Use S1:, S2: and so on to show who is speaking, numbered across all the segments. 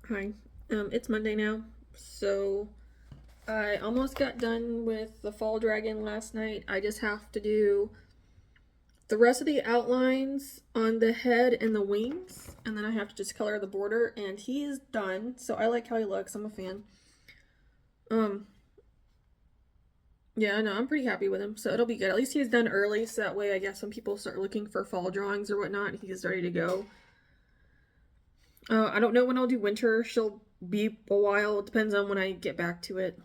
S1: Hi. It's Monday now, so I almost got done with the fall dragon last night. I just have to do the rest of the outlines on the head and the wings, and then I have to just color the border, and he is done. So I like how he looks. I'm a fan. Um, yeah, no, I'm pretty happy with him. So it'll be good. At least he's done early, so that way I guess when people start looking for fall drawings or whatnot, he's ready to go. I don't know when I'll do winter. She'll be a while. It depends on when I get back to it.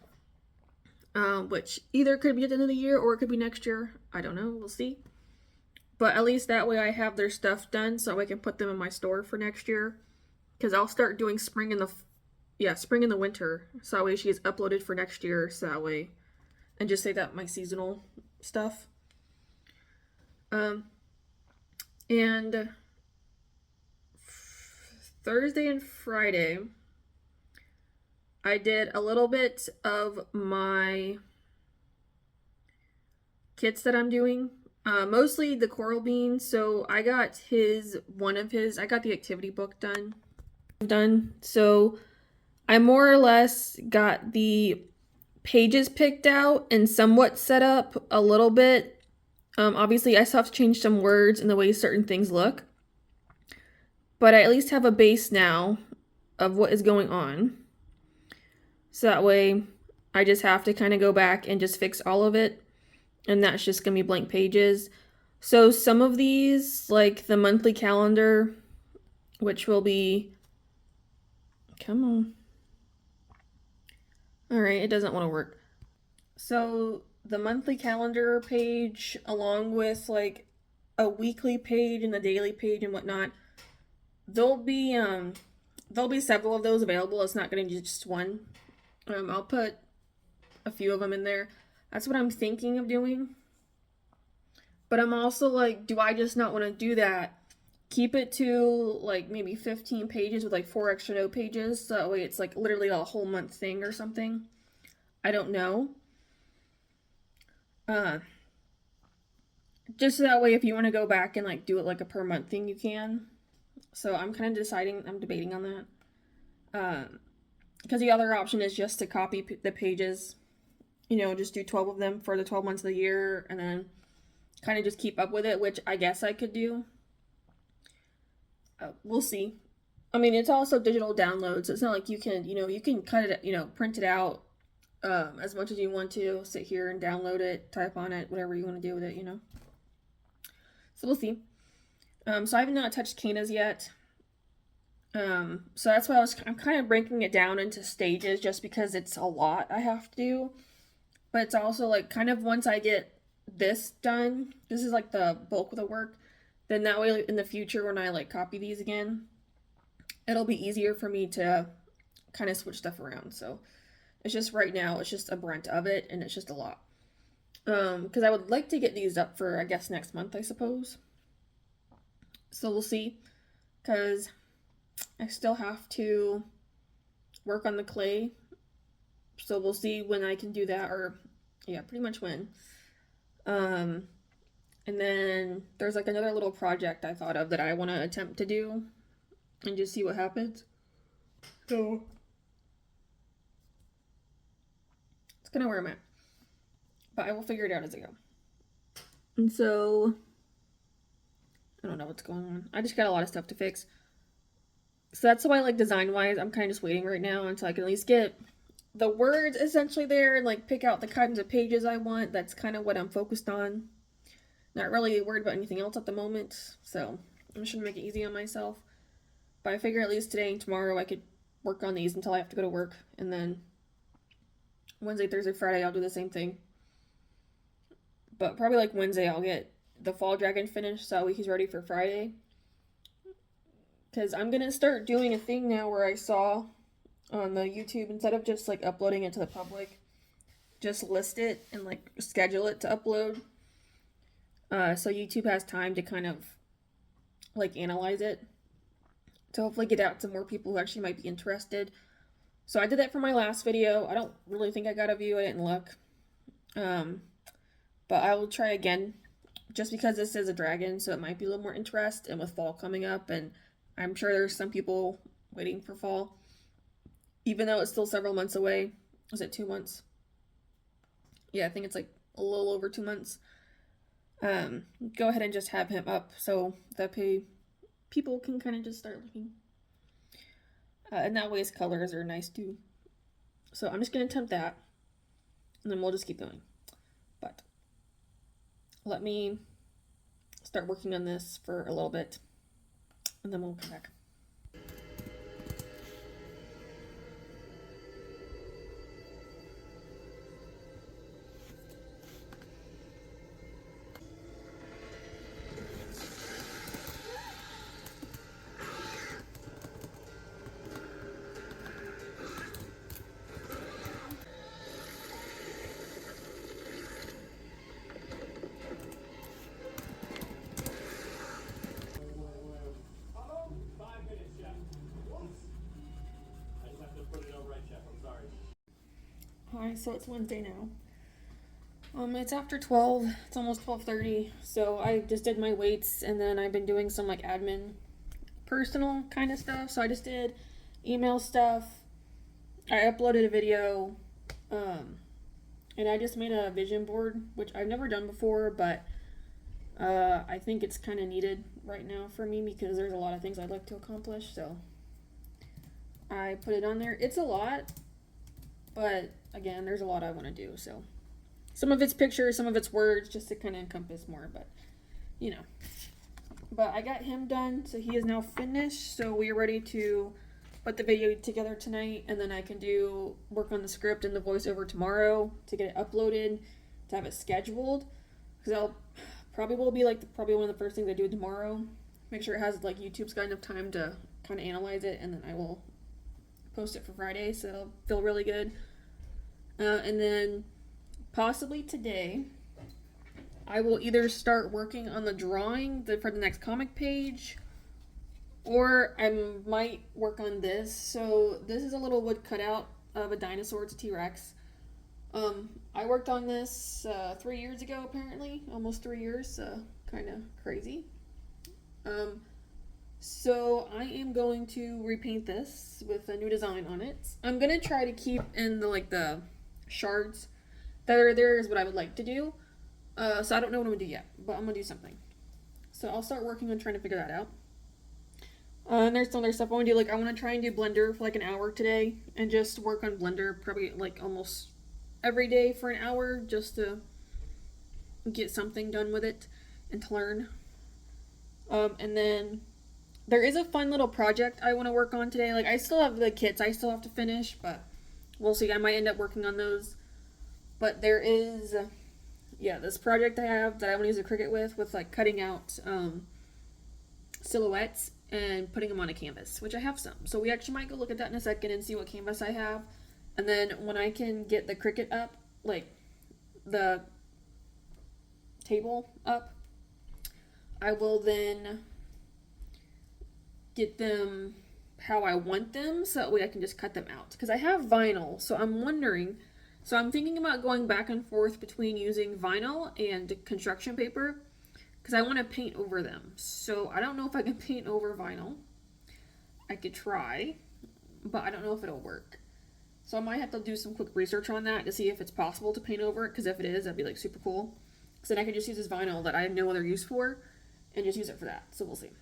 S1: Which either could be at the end of the year or it could be next year. I don't know. We'll see. But at least that way I have their stuff done so I can put them in my store for next year. Because I'll start doing spring in the winter. So that way she is uploaded for next year. So that way, and just say that my seasonal stuff. And Thursday and Friday, I did a little bit of my kits that I'm doing. Mostly the coral beans. So I got I got the activity book done. So I more or less got the pages picked out and somewhat set up a little bit. Obviously I still have to change some words and the way certain things look. But I at least have a base now of what is going on. So that way I just have to kind of go back and just fix all of it. And that's just going to be blank pages. So some of these, like the monthly calendar, which will be... Come on. Alright, it doesn't want to work. So the monthly calendar page, along with like a weekly page and a daily page and whatnot, there'll be several of those available. It's not going to be just one. I'll put a few of them in there. That's what I'm thinking of doing. But I'm also like, do I just not want to do that? Keep it to like maybe 15 pages with like 4 extra note pages. So that way it's like literally a whole month thing or something. I don't know. Just so that way if you want to go back and like do it like a per month thing, you can. So I'm kind of debating on that. Because the other option is just to copy the pages, just do 12 of them for the 12 months of the year and then kind of just keep up with it, which I guess I could do. We'll see. I mean, it's also digital downloads. So it's not like you can cut it, print it out as much as you want to, sit here and download it, type on it, whatever you want to do with it, So we'll see. So I have not touched Kana's yet. So that's why I'm kind of breaking it down into stages just because it's a lot I have to do. But it's also like kind of once I get this done, this is like the bulk of the work, then that way in the future when I like copy these again, it'll be easier for me to kind of switch stuff around. So it's just right now, it's just a brunt of it and it's just a lot. Because I would like to get these up for, I guess, next month, I suppose. So we'll see. Because I still have to work on the clay. So we'll see when I can do that, or yeah, pretty much when. And then there's like another little project I thought of that I want to attempt to do and just see what happens. So it's kind of where I'm at. But I will figure it out as I go. And so I don't know what's going on. I just got a lot of stuff to fix. So that's why, like, design-wise, I'm kind of just waiting right now until I can at least get the words essentially there and, like, pick out the kinds of pages I want. That's kind of what I'm focused on. Not really worried about anything else at the moment, so I'm just gonna make it easy on myself. But I figure at least today and tomorrow I could work on these until I have to go to work, and then Wednesday, Thursday, Friday I'll do the same thing. But probably like Wednesday I'll get the fall dragon finished so he's ready for Friday. Because I'm going to start doing a thing now where I saw on the YouTube, instead of just like uploading it to the public, just list it and like schedule it to upload. So YouTube has time to kind of like analyze it to hopefully get out to more people who actually might be interested. So I did that for my last video. I don't really think I got a view. I didn't look. But I will try again just because this is a dragon, so it might be a little more interest, and with fall coming up, and I'm sure there's some people waiting for fall. even though it's still several months away. Was it 2 months? Yeah, I think it's like a little over 2 months. Go ahead and just have him up so that people can kind of just start looking. And that way his colors are nice too. So I'm just going to attempt that. And then we'll just keep going. But let me start working on this for a little bit. And then we'll come back. Hi, so it's Wednesday now. It's after 12. It's almost 12:30. So I just did my weights and then I've been doing some like admin personal kind of stuff. So I just did email stuff. I uploaded a video. And I just made a vision board, which I've never done before, but I think it's kind of needed right now for me because there's a lot of things I'd like to accomplish. So I put it on there. It's a lot, but again, there's a lot I want to do. So some of it's pictures, some of it's words, just to kind of encompass more, but you know. But I got him done, so he is now finished. So we are ready to put the video together tonight, and then I can work on the script and the voiceover tomorrow to get it uploaded, to have it scheduled. Because I'll probably will be like probably one of the first things I do tomorrow. Make sure it has like YouTube's got enough time to kind of analyze it, and then I will post it for Friday, so it'll feel really good. And then possibly today, I will either start working on the drawing for the next comic page, or I might work on this. So this is a little wood cutout of a dinosaur. It's a T-Rex. I worked on this 3 years ago, apparently. Almost 3 years. Kind of crazy. So I am going to repaint this with a new design on it. I'm going to try to keep in the shards that are there is what I would like to do. So I don't know what I'm going to do yet, but I'm going to do something. So I'll start working on trying to figure that out. And there's some other stuff I want to do. I want to try and do Blender for an hour today and just work on Blender probably almost every day for an hour just to get something done with it and to learn. And then there is a fun little project I want to work on today. I still have the kits I still have to finish, but we'll see. I might end up working on those. But there is, this project I have that I want to use a Cricut with cutting out silhouettes and putting them on a canvas, which I have some. So we actually might go look at that in a second and see what canvas I have. And then when I can get the Cricut up, the table up, I will then get them how I want them so that way I can just cut them out. Because I have vinyl, so I'm thinking about going back and forth between using vinyl and construction paper because I want to paint over them. So I don't know if I can paint over vinyl. I could try, but I don't know if it'll work. So I might have to do some quick research on that to see if it's possible to paint over it, because if it is, that'd be super cool. Because then I could just use this vinyl that I have no other use for and just use it for that. So we'll see.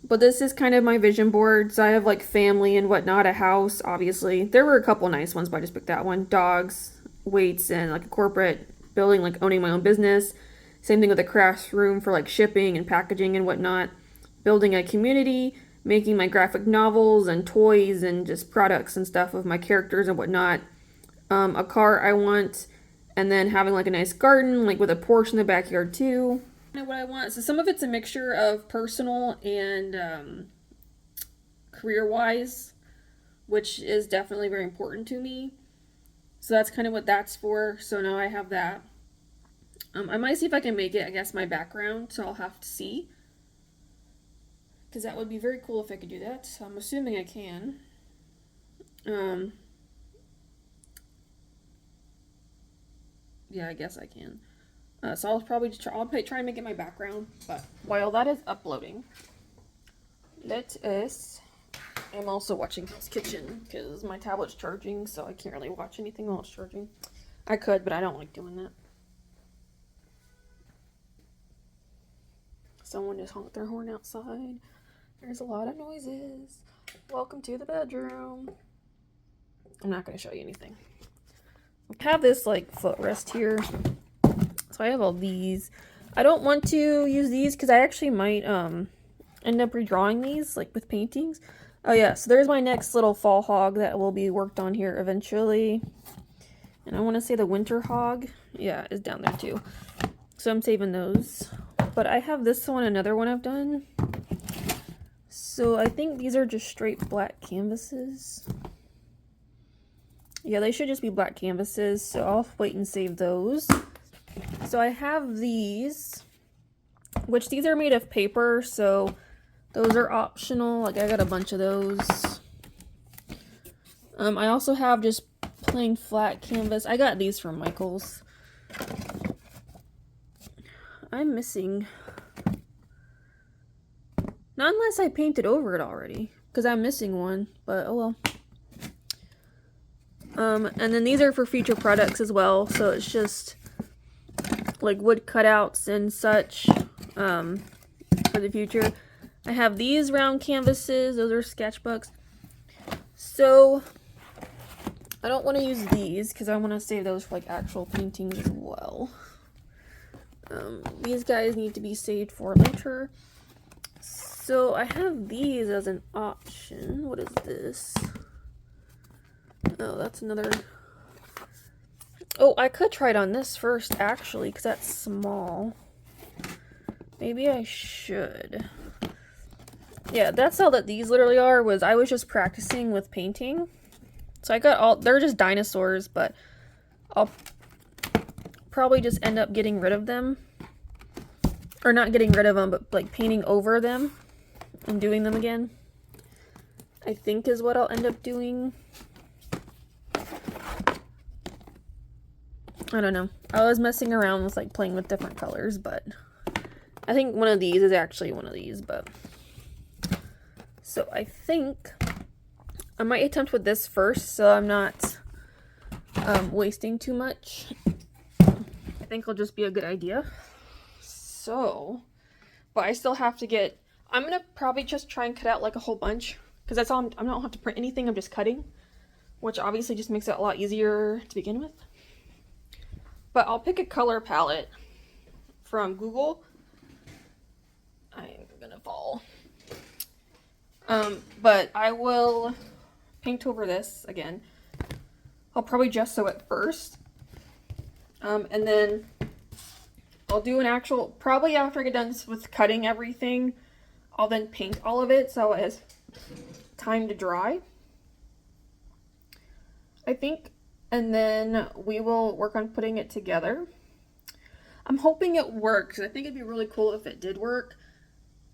S1: But this is kind of my vision board. So I have family and whatnot, a house, obviously. There were a couple nice ones, but I just picked that one. Dogs, weights, and a corporate building, owning my own business. Same thing with a craft room for shipping and packaging and whatnot. Building a community, making my graphic novels and toys and just products and stuff of my characters and whatnot. A car I want, and then having a nice garden, with a porch in the backyard too. What I want. So some of it's a mixture of personal and career-wise, which is definitely very important to me. So that's kind of what that's for. So now I have that. I might see if I can make it, I guess, my background, so I'll have to see. Because that would be very cool if I could do that. So I'm assuming I can. Yeah, I guess I can. So I'll probably just try and make it my background. But while that is uploading, let us I'm also watching Hell's Kitchen because my tablet's charging, so I can't really watch anything while it's charging. I could, but I don't like doing that. Someone just honked their horn outside. There's a lot of noises. Welcome to the bedroom. I'm not going to show you anything. I have this like footrest here. So I have all these. I don't want to use these because I actually might end up redrawing these like with paintings. Oh yeah, so there's my next little fall hog that will be worked on here eventually. And I want to say the winter hog, yeah, is down there too. So I'm saving those. But I have this one, another one I've done. So I think these are just straight black canvases. Yeah, they should just be black canvases, so I'll wait and save those. So I have these, which these are made of paper, so those are optional. Like I got a bunch of those. I also have just plain flat canvas. I got these from Michael's. I'm missing. Not unless I painted over it already, because I'm missing one, but oh well. And then these are for future products as well, so it's just like wood cutouts and such for the future. I have these round canvases, those are sketchbooks. So I don't want to use these because I want to save those for like actual paintings as well. These guys need to be saved for later. So I have these as an option. What is this? Oh, that's another. Oh, I could try it on this first, actually, because that's small. Maybe I should. Yeah, that's all that these literally are, was I was just practicing with painting. So I got all, they're just dinosaurs, but I'll probably just end up getting rid of them. Or not getting rid of them, but like painting over them and doing them again. I think is what I'll end up doing. I don't know. I was messing around with like playing with different colors, but I think one of these is actually one of these, but so I think I might attempt with this first so I'm not wasting too much. I think it'll just be a good idea. So, but I still have to get, I'm gonna probably just try and cut out like a whole bunch because that's all I don't have to print anything, I'm just cutting, which obviously just makes it a lot easier to begin with. But I'll pick a color palette from Google. I'm gonna fall. But I will paint over this again. I'll probably gesso it first. And then I'll do an actual, probably after I get done with cutting everything, I'll then paint all of it so it has time to dry, I think. And then we will work on putting it together. I'm hoping it works. I think it'd be really cool if it did work.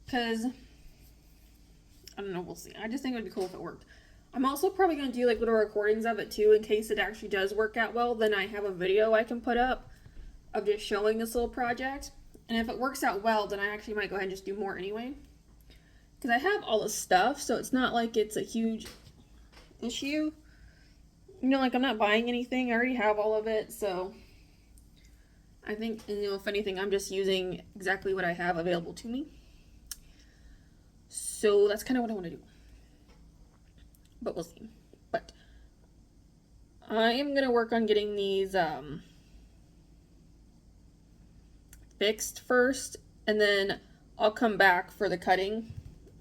S1: Because, I don't know, we'll see. I just think it would be cool if it worked. I'm also probably going to do like little recordings of it too in case it actually does work out well. Then I have a video I can put up of just showing this little project. And if it works out well, then I actually might go ahead and just do more anyway. Because I have all the stuff, so it's not like it's a huge issue. You know, like I'm not buying anything. I already have all of it, so I think, you know, if anything, I'm just using exactly what I have available to me. So that's kind of what I want to do. But we'll see. But I am going to work on getting these fixed first, and then I'll come back for the cutting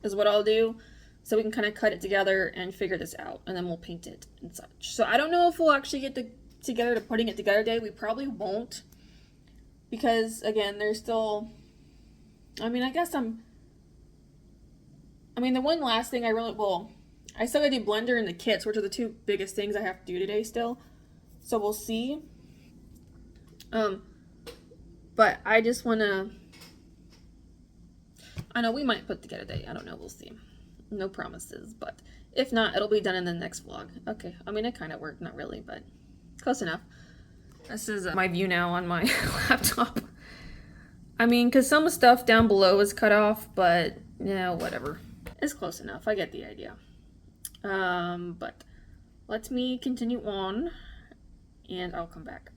S1: is what I'll do. So we can kind of cut it together and figure this out, and then we'll paint it and such. So I don't know if we'll actually get together to putting it together today. We probably won't, because again, there's still, I mean, I guess the one last thing I still gotta do blender and the kits, which are the two biggest things I have to do today still. So we'll see. But I just wanna, I know we might put together today. I don't know, we'll see. No promises, but if not, it'll be done in the next vlog. Okay, I mean, it kind of worked, not really, but close enough. This is my view now on my laptop. I mean, because some stuff down below is cut off, but yeah, whatever. It's close enough. I get the idea. But let me continue on and I'll come back.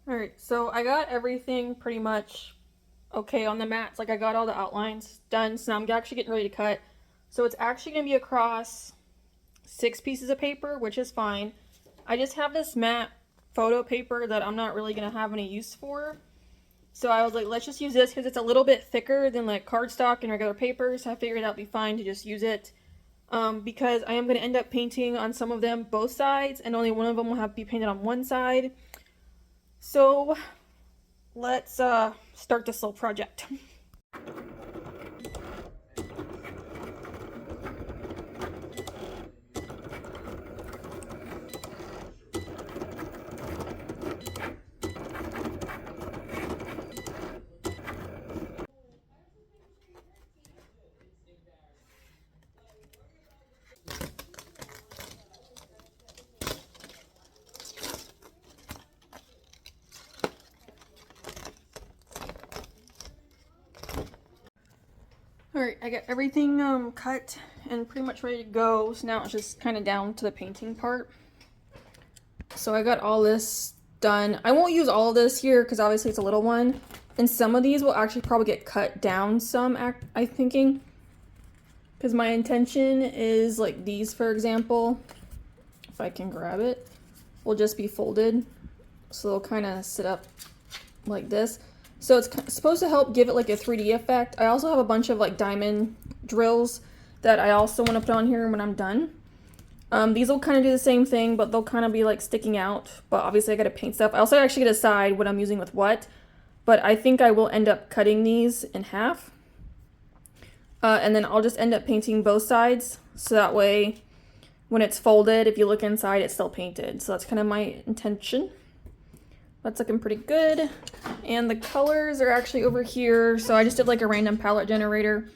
S1: Alright, so I got everything pretty much okay on the mats. Like I got all the outlines done, so now I'm actually getting ready to cut. So it's actually going to be across 6 pieces of paper, which is fine. I just have this matte photo paper that I'm not really going to have any use for. So I was like, let's just use this because it's a little bit thicker than like cardstock and regular paper. So I figured that'd be fine to just use it. Because I am going to end up painting on some of them both sides, and only one of them will have to be painted on one side. So let's start this little project. Alright, I got everything cut and pretty much ready to go, so now it's just kind of down to the painting part. So I got all this done. I won't use all of this here because obviously it's a little one, and some of these will actually probably get cut down some, I'm thinking, because my intention is like these, for example, if I can grab it, will just be folded, so they'll kind of sit up like this. So it's supposed to help give it like a 3D effect. I also have a bunch of like diamond drills that I also want to put on here when I'm done. These will kind of do the same thing, but they'll kind of be like sticking out. But obviously I got to paint stuff. I also actually got to decide what I'm using with what. But I think I will end up cutting these in half. And then I'll just end up painting both sides. So that way when it's folded, if you look inside, it's still painted. So that's kind of my intention. That's looking pretty good. And the colors are actually over here. So I just did like a random palette generator.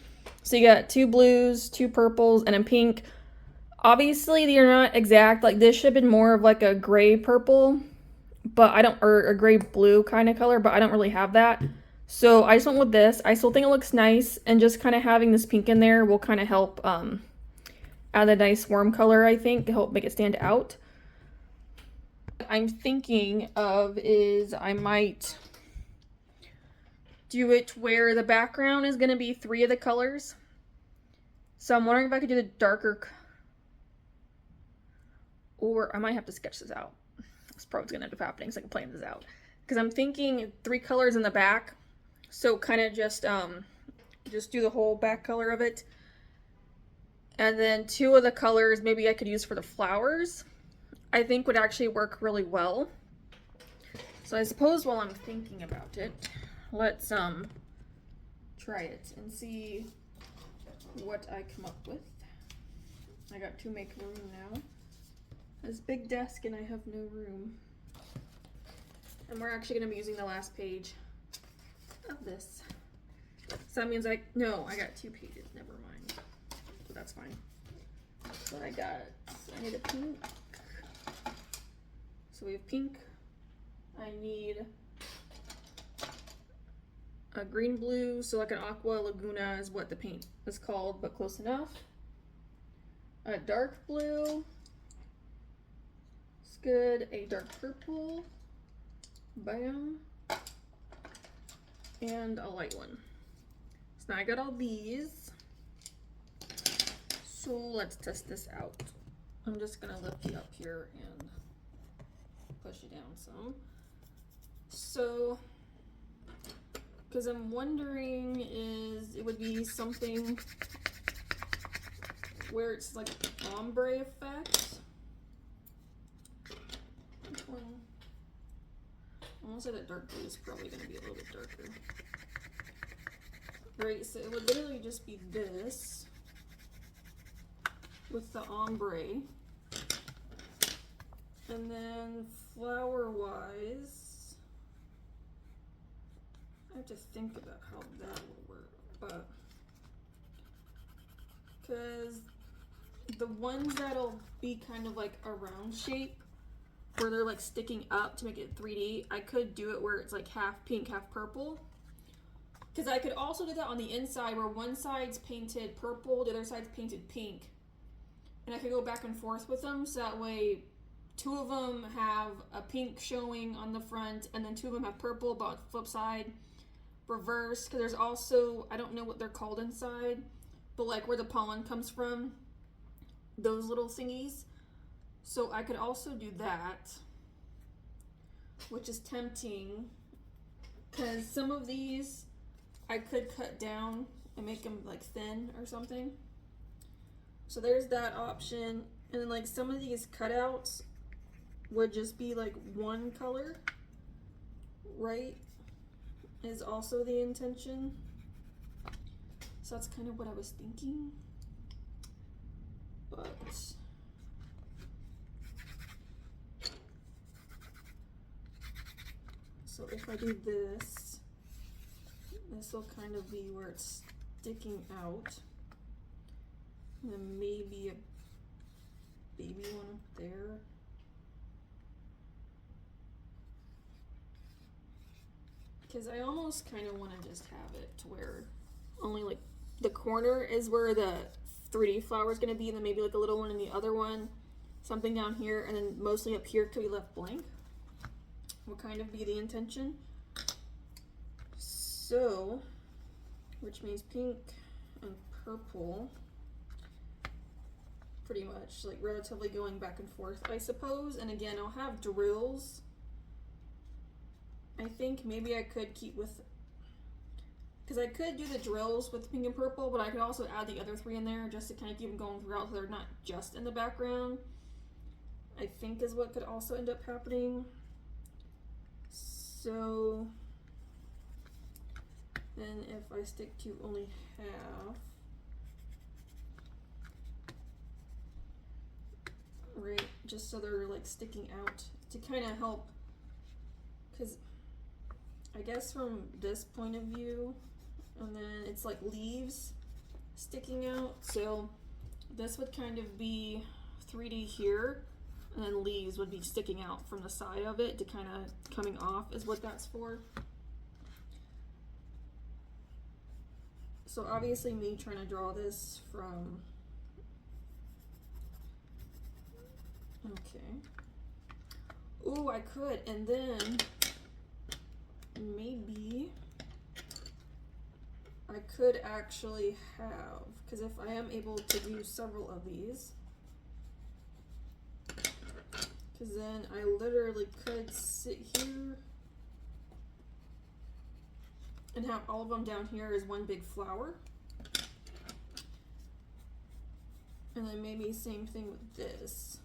S1: So you got 2 blues, 2 purples, and a pink. Obviously, they're not exact. Like this should have been more of like a gray purple, but I don't, or a gray blue kind of color, but I don't really have that. So I just went with this. I still think it looks nice, and just kind of having this pink in there will kind of help add a nice warm color, I think, to help make it stand out. I'm thinking of is I might do it where the background is going to be 3 of the colors. So I'm wondering if I could do the darker, or I might have to sketch this out. That's probably what's going to end up happening, so I can plan this out. Because I'm thinking 3 colors in the back, so kind of just do the whole back color of it. And then 2 of the colors maybe I could use for the flowers. I think would actually work really well. So I suppose while I'm thinking about it, let's try it and see what I come up with. I got to make room now. This big desk and I have no room. And we're actually going to be using the last page of this. So that means I got 2 pages, never mind. So that's fine. So I need a pink. So we have pink. I need a green blue, so like an aqua laguna is what the paint is called, but close enough. A dark blue. It's good. A dark purple. Bam. And a light one. So now I got all these. So let's test this out. I'm just gonna lift you up here and push it down some. So, because I'm wondering is it would be something where it's like ombre effect. Which one? I want to say that dark blue is probably going to be a little bit darker. Right, so it would literally just be this with the ombre. And then flower-wise, I have to think about how that will work, but because the ones that'll be kind of like a round shape, where they're like sticking up to make it 3D, I could do it where it's like half pink, half purple. Because I could also do that on the inside where one side's painted purple, the other side's painted pink. and I could go back and forth with them, so that way 2 of them have a pink showing on the front, and then 2 of them have purple, but on the flip side, reverse, because there's also, I don't know what they're called inside, but like where the pollen comes from, those little thingies. So I could also do that, which is tempting, because some of these I could cut down and make them like thin or something. So there's that option. And then like some of these cutouts would just be like one color, right? Is also the intention. So that's kind of what I was thinking. But so if I do this, this will kind of be where it's sticking out. And then maybe a baby one up there. Because I almost kind of want to just have it to where only like the corner is where the 3D flower is going to be, and then maybe like a little one in the other one, something down here, and then mostly up here could be left blank. Will kind of be the intention. So, which means pink and purple, pretty much like relatively going back and forth, I suppose. And again, I'll have drills. I think maybe I could keep with, because I could do the drills with pink and purple, but I could also add the other 3 in there just to kind of keep them going throughout so they're not just in the background, I think is what could also end up happening. So then if I stick to only half, right, just so they're like sticking out to kind of help, because I guess from this point of view, and then it's like leaves sticking out, so this would kind of be 3D here, and then leaves would be sticking out from the side of it to kind of coming off is what that's for. So obviously me trying to draw this from, okay. Ooh, I could, and then maybe I could actually have, because if I am able to do several of these, because then I literally could sit here and have all of them down here as one big flower. And then maybe same thing with this.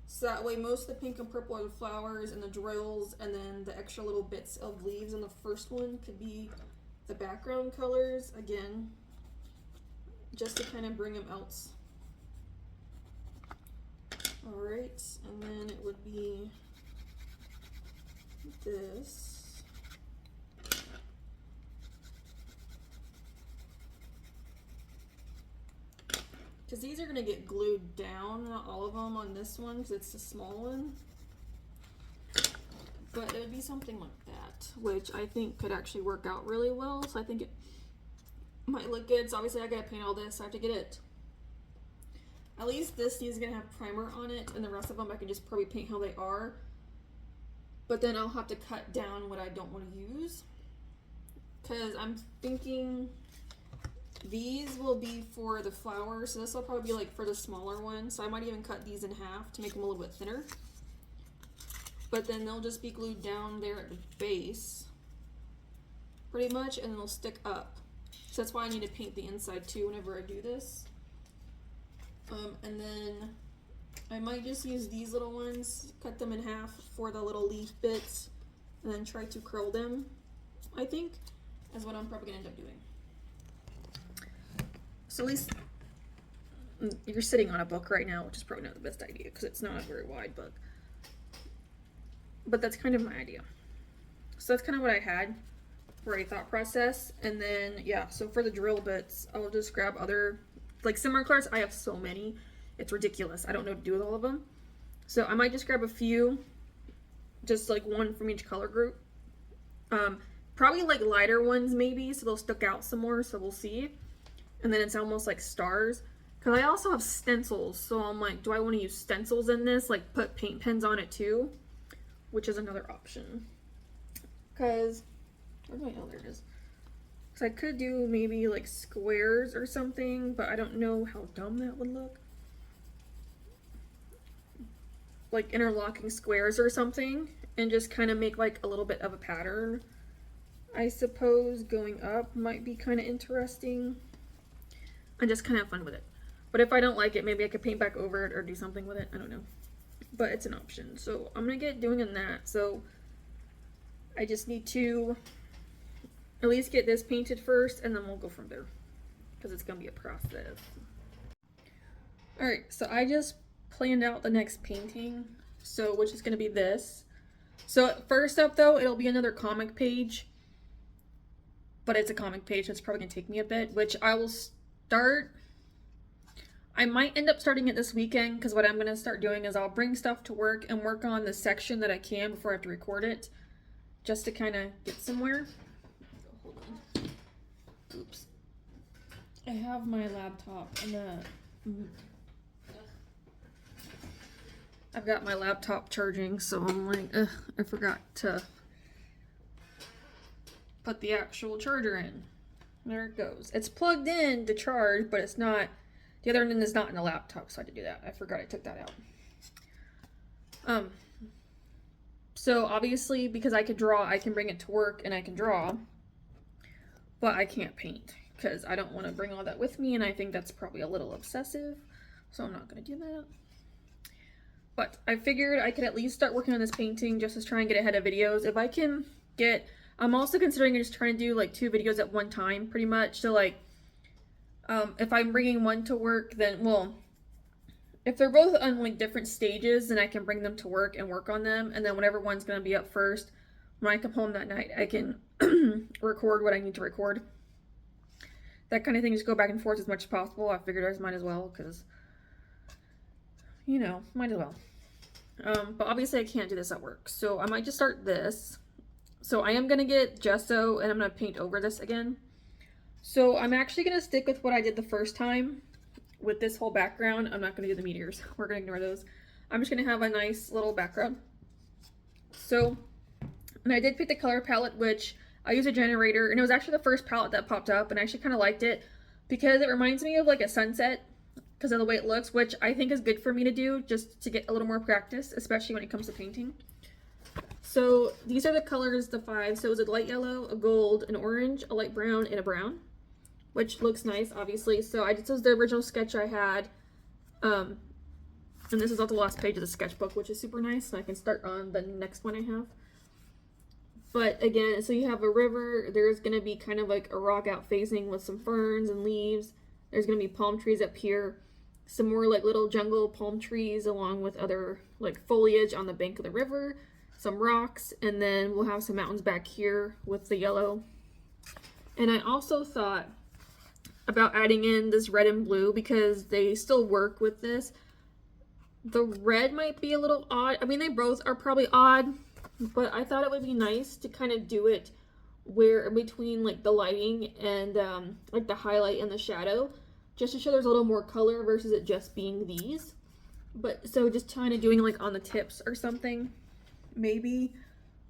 S1: So that way most of the pink and purple are the flowers and the drills, and then the extra little bits of leaves on the first one could be the background colors, again, just to kind of bring them out. Alright, and then it would be this. Because these are going to get glued down, not all of them on this one, because it's a small one. But it would be something like that, which I think could actually work out really well. So I think it might look good. So obviously I gotta paint all this, so I have to get it. At least this is gonna have primer on it, and the rest of them I can just probably paint how they are. But then I'll have to cut down what I don't want to use. Because I'm thinking these will be for the flowers, so this will probably be like for the smaller one. So I might even cut these in half to make them a little bit thinner. But then they'll just be glued down there at the base, pretty much, and then they'll stick up. So that's why I need to paint the inside too whenever I do this. And then I might just use these little ones, cut them in half for the little leaf bits, and then try to curl them, I think, is what I'm probably gonna end up doing. So at least you're sitting on a book right now, which is probably not the best idea because it's not a very wide book. But that's kind of my idea. So that's kind of what I had for a thought process. And then, yeah, so for the drill bits, I'll just grab other, like similar colors. I have so many. It's ridiculous. I don't know what to do with all of them. So I might just grab a few, just like one from each color group. Probably like lighter ones maybe, so they'll stick out some more, so we'll see. And then it's almost like stars. Because I also have stencils, so I'm like, do I want to use stencils in this? Like, put paint pens on it too? Which is another option. Because, where's my, oh, there it is. So I could do maybe like squares or something, but I don't know how dumb that would look. Like interlocking squares or something, and just kind of make like a little bit of a pattern. I suppose going up might be kind of interesting. And just kind of fun with it. But if I don't like it, maybe I could paint back over it or do something with it. I don't know. But it's an option. So I'm going to get doing on that. So I just need to at least get this painted first, and then we'll go from there. Because it's going to be a process. Alright, so I just planned out the next painting. So, which is going to be this. So first up though, it'll be another comic page. But it's a comic page, so it's probably going to take me a bit. Which I will start... I might end up starting it this weekend, because what I'm going to start doing is I'll bring stuff to work and work on the section that I can before I have to record it, just to kind of get somewhere. Hold on. Oops. I have my laptop and I've got my laptop charging, so I'm like, ugh, I forgot to put the actual charger in. There it goes. It's plugged in to charge, but it's not... The other end is not in the laptop, so I had to do that. I forgot I took that out. So obviously, because I could draw, I can bring it to work and I can draw. But I can't paint, because I don't want to bring all that with me, and I think that's probably a little obsessive. So I'm not going to do that. But I figured I could at least start working on this painting just to try and get ahead of videos. If I can get... I'm also considering just trying to do like 2 videos at one time, pretty much. So like... if I'm bringing one to work, then, well, if they're both on like different stages, then I can bring them to work and work on them, and then whatever one's going to be up first, when I come home that night, I can record what I need to record. That kind of thing, just go back and forth as much as possible. I figured I might as well, because, you know, might as well. But obviously I can't do this at work, so I might just start this. So I am going to get gesso, and I'm going to paint over this again. So I'm actually going to stick with what I did the first time with this whole background. I'm not going to do the meteors. We're going to ignore those. I'm just going to have a nice little background. So, and I did pick the color palette, which I used a generator, and it was actually the first palette that popped up, and I actually kind of liked it because it reminds me of like a sunset because of the way it looks, which I think is good for me to do just to get a little more practice, especially when it comes to painting. So these are the colors, the 5. So it was a light yellow, a gold, an orange, a light brown, and a brown, which looks nice, obviously. So this was the original sketch I had. And this is on the last page of the sketchbook, which is super nice. So I can start on the next one I have. But again, so you have a river. There's going to be kind of like a rock out facing with some ferns and leaves. There's going to be palm trees up here. Some more like little jungle palm trees along with other like foliage on the bank of the river. Some rocks, and then we'll have some mountains back here with the yellow. And I also thought about adding in this red and blue because they still work with this. The red might be a little odd. I mean, they both are probably odd, but I thought it would be nice to kind of do it where in between like the lighting and like the highlight and the shadow, just to show there's a little more color versus it just being these. But so just kind of doing like on the tips or something. Maybe.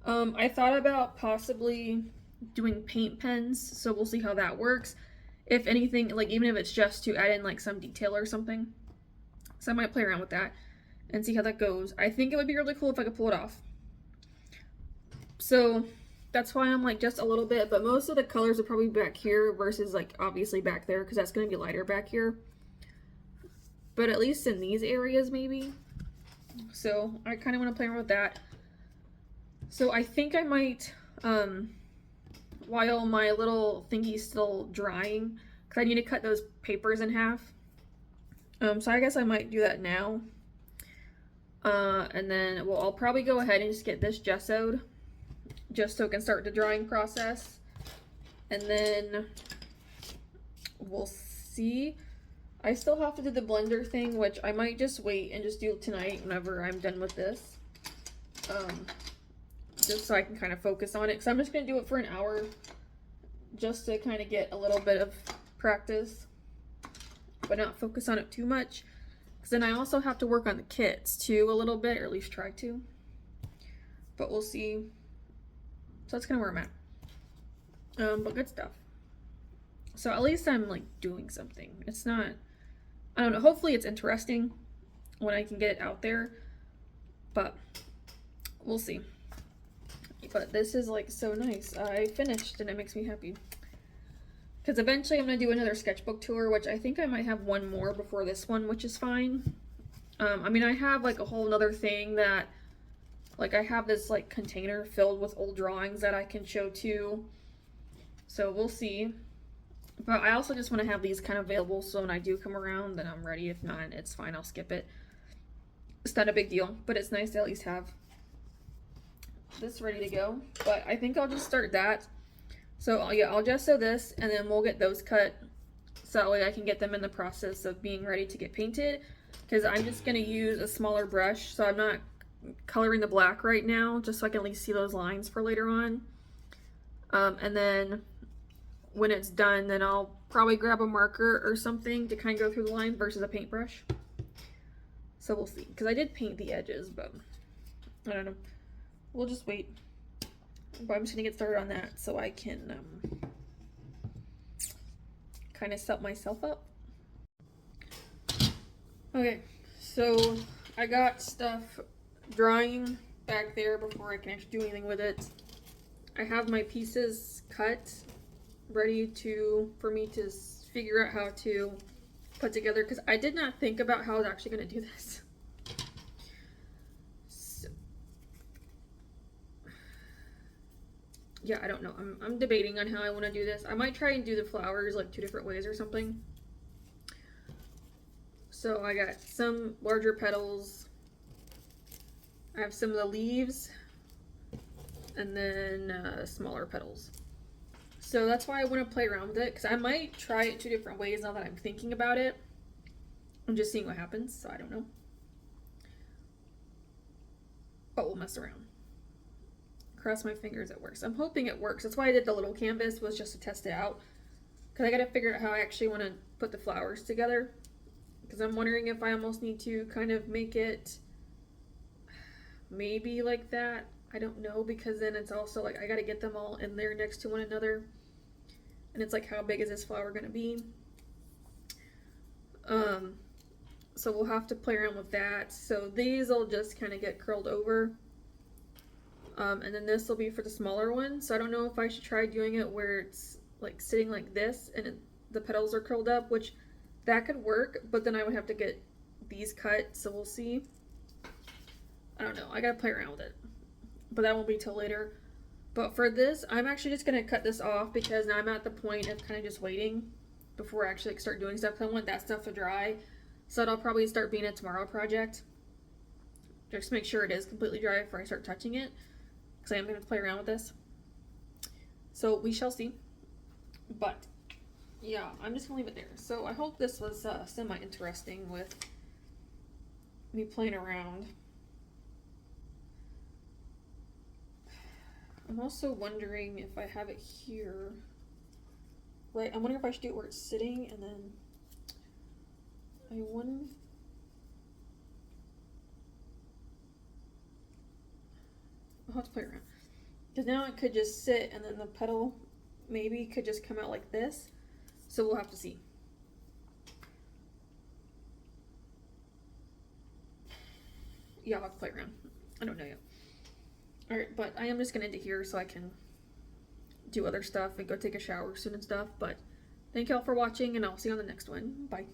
S1: I thought about possibly doing paint pens, so we'll see how that works. If anything, like even if it's just to add in like some detail or something. So I might play around with that and see how that goes. I think it would be really cool if I could pull it off. So that's why I'm like just a little bit, but most of the colors are probably back here versus like obviously back there because that's going to be lighter back here. But at least in these areas maybe. So I kind of want to play around with that. So I think I might, while my little thingy's still drying, because I need to cut those papers in half. So I guess I might do that now. And then, well, I'll probably go ahead and just get this gessoed, just so it can start the drying process. And then we'll see. I still have to do the blender thing, which I might just wait and just do tonight whenever I'm done with this. Just so I can kind of focus on it. So I'm just going to do it for an hour just to kind of get a little bit of practice. but not focus on it too much. Because then I also have to work on the kits too a little bit, or at least try to. But we'll see. So that's kind of where I'm at. But good stuff. So at least I'm like doing something. It's not, I don't know, hopefully it's interesting when I can get it out there. But we'll see. But this is like so nice. I finished and it makes me happy. Because eventually I'm going to do another sketchbook tour, which I think I might have one more before this one, which is fine. I mean, I have like a whole nother thing that, like I have this like container filled with old drawings that I can show too. So we'll see. But I also just want to have these kind of available so when I do come around, then I'm ready. If not, it's fine. I'll skip it. It's not a big deal, but it's nice to at least have this ready to go. But I think I'll just start that. So yeah, I'll just sew this and then we'll get those cut so that way I can get them in the process of being ready to get painted, because I'm just going to use a smaller brush, so I'm not coloring the black right now, just so I can at least see those lines for later on. And then when it's done, then I'll probably grab a marker or something to kind of go through the line versus a paintbrush. So we'll see, because I did paint the edges, but I don't know. We'll just wait. But I'm just gonna get started on that so I can kind of set myself up. Okay, so I got stuff drying back there before I can actually do anything with it. I have my pieces cut, ready for me to figure out how to put together, because I did not think about how I was actually going to do this. So, yeah, I don't know. I'm debating on how I want to do this. I might try and do the flowers like 2 different ways or something. So I got some larger petals. I have some of the leaves, and then smaller petals. So that's why I want to play around with it, because I might try it 2 different ways now that I'm thinking about it. I'm just seeing what happens, so I don't know. But we'll mess around. Cross my fingers it works. I'm hoping it works. That's why I did the little canvas, was just to test it out. Because I got to figure out how I actually want to put the flowers together. Because I'm wondering if I almost need to kind of make it maybe like that. I don't know, because then it's also like I got to get them all in there next to one another. And it's like, how big is this flower going to be? So we'll have to play around with that. So these will just kind of get curled over. And then this will be for the smaller one. So I don't know if I should try doing it where it's like sitting like this and the petals are curled up, which that could work, but then I would have to get these cut. So we'll see. I don't know. I gotta play around with it, but that won't be till later. But for this, I'm actually just gonna cut this off because now I'm at the point of kind of just waiting before I actually start doing stuff. I want that stuff to dry, so that'll probably start being a tomorrow project. Just make sure it is completely dry before I start touching it, because I am gonna play around with this. So we shall see. But yeah, I'm just gonna leave it there. So I hope this was semi-interesting with me playing around. I'm also wondering if I have it here. Right, I'm wondering if I should do it where it's sitting, and then I wonder. I'll have to play around. Because now it could just sit, and then the petal maybe could just come out like this. So we'll have to see. Yeah, I'll have to play around. I don't know yet. Alright, but I am just gonna end it here so I can do other stuff and go take a shower soon and stuff. But thank y'all for watching, and I'll see you on the next one. Bye.